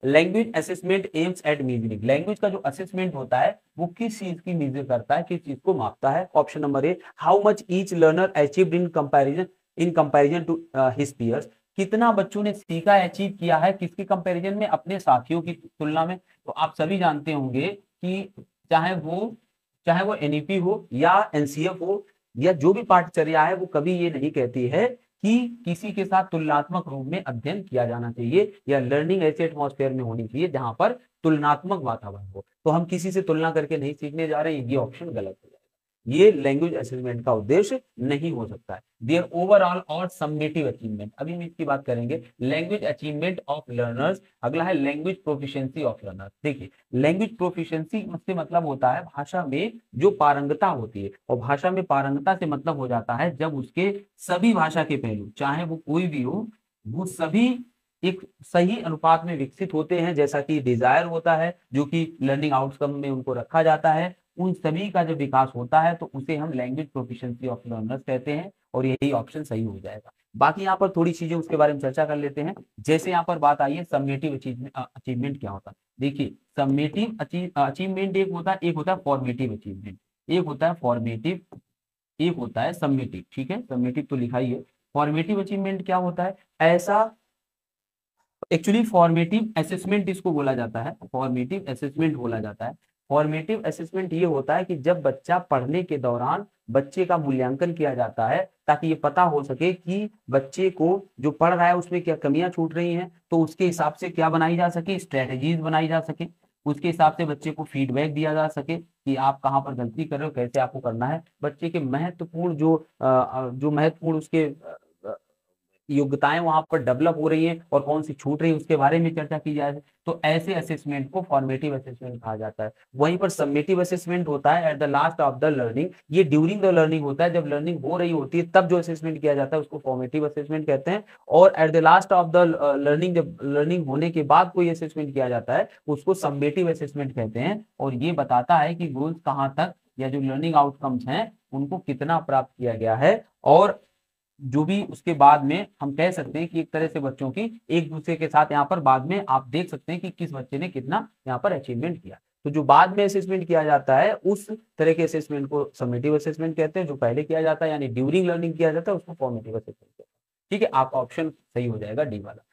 Language assessment aims at measuring, language का जो assessment होता है वो किस चीज की मेजर करता है, किस चीज को मापता है। Option number A, how much each learner achieved in comparison to his peers, कितना बच्चों ने सीखा अचीव किया है किसके कंपैरिजन में, अपने साथियों की तुलना में। तो आप सभी जानते होंगे कि चाहे वो एनईपी हो या एनसीएफ हो या जो भी पाठचर्या है, वो कभी ये नहीं कहती है कि किसी के साथ तुलनात्मक रूप में अध्ययन किया जाना चाहिए या लर्निंग ऐसे एटमॉस्फेयर में होनी चाहिए जहां पर तुलनात्मक वातावरण हो। तो हम किसी से तुलना करके नहीं सीखने जा रहे हैं, ये ऑप्शन गलत हो जाएगा। ये लैंग्वेज असेसमेंट का उद्देश्य नहीं हो सकता है। देयर ओवरऑल और समेटिव अचीवमेंट, अभी हम इसकी बात करेंगे। लैंग्वेज अचीवमेंट ऑफ लर्नर्स, अगला है लैंग्वेज प्रोफिशिएंसी ऑफ लर्नर्स। देखिए, लैंग्वेज प्रोफिशिएंसी से मतलब होता है भाषा में जो पारंगता होती है, और भाषा में पारंगता से मतलब हो जाता है जब उसके सभी भाषा के पहलू, चाहे वो कोई भी हो, वो सभी एक सही अनुपात में विकसित होते हैं। जैसा कि डिजायर होता है जो कि लर्निंग आउटकम में उनको रखा जाता है, उन सभी का जब विकास होता है तो उसे हम लैंग्वेज प्रोफिशिएंसी ऑफ लर्नर्स कहते हैं, और यही ऑप्शन सही हो जाएगा। बाकी यहाँ पर थोड़ी चीजें उसके बारे में चर्चा कर लेते हैं। जैसे यहाँ पर बात आई है समेटिव अचीवमेंट क्या होता है। देखिए, समेटिव अचीवमेंट एक होता है फॉर्मेटिव अचीवमेंट, एक होता है फॉर्मेटिव, एक होता है समेटिव। ठीक है, समेटिव तो लिखा ही है। फॉर्मेटिव अचीवमेंट क्या होता है, ऐसा एक्चुअली फॉर्मेटिव असेसमेंट इसको बोला जाता है, फॉर्मेटिव असेसमेंट बोला जाता है। फॉर्मेटिव असेसमेंट ये होता है कि जब बच्चा पढ़ने के दौरान बच्चे का मूल्यांकन किया जाता है, ताकि ये पता हो सके कि बच्चे को जो पढ़ रहा है उसमें क्या कमियां छूट रही हैं, तो उसके हिसाब से क्या बनाई जा सके, स्ट्रेटेजीज बनाई जा सके, उसके हिसाब से बच्चे को फीडबैक दिया जा सके कि आप कहाँ पर गलती कर रहे हो, कैसे आपको करना है। बच्चे के महत्वपूर्ण जो महत्वपूर्ण उसके योग्यताएं वहां पर डेवलप हो रही हैं और कौन सी छूट रही है उसके बारे में चर्चा की जाए, तो ऐसे असेसमेंट को फॉर्मेटिव असेसमेंट कहा जाता है। वहीं पर समेटिव असेसमेंट होता है at the last of the learning, ये ड्यूरिंग द लर्निंग होता है, जब लर्निंग हो रही होती है तब जो असेसमेंट किया जाता है उसको फॉर्मेटिव असेसमेंट कहते हैं। और at the last of the learning, जब लर्निंग होने के बाद कोई असेसमेंट किया जाता है उसको समेटिव असेसमेंट कहते हैं, और ये बताता है कि गोल्स कहाँ तक या जो लर्निंग आउटकम्स हैं उनको कितना प्राप्त किया गया है। और जो भी उसके बाद में हम कह सकते हैं कि एक तरह से बच्चों की एक दूसरे के साथ यहाँ पर बाद में आप देख सकते हैं कि किस बच्चे ने कितना यहाँ पर अचीवमेंट किया। तो जो बाद में असेसमेंट किया जाता है उस तरह के असेसमेंट को समेटिव असेसमेंट कहते हैं, जो पहले किया जाता है यानी ड्यूरिंग लर्निंग किया जाता है उसको फॉर्मेटिव असेसमेंट कहते हैं। ठीक है, आपका ऑप्शन सही हो जाएगा डी वाला।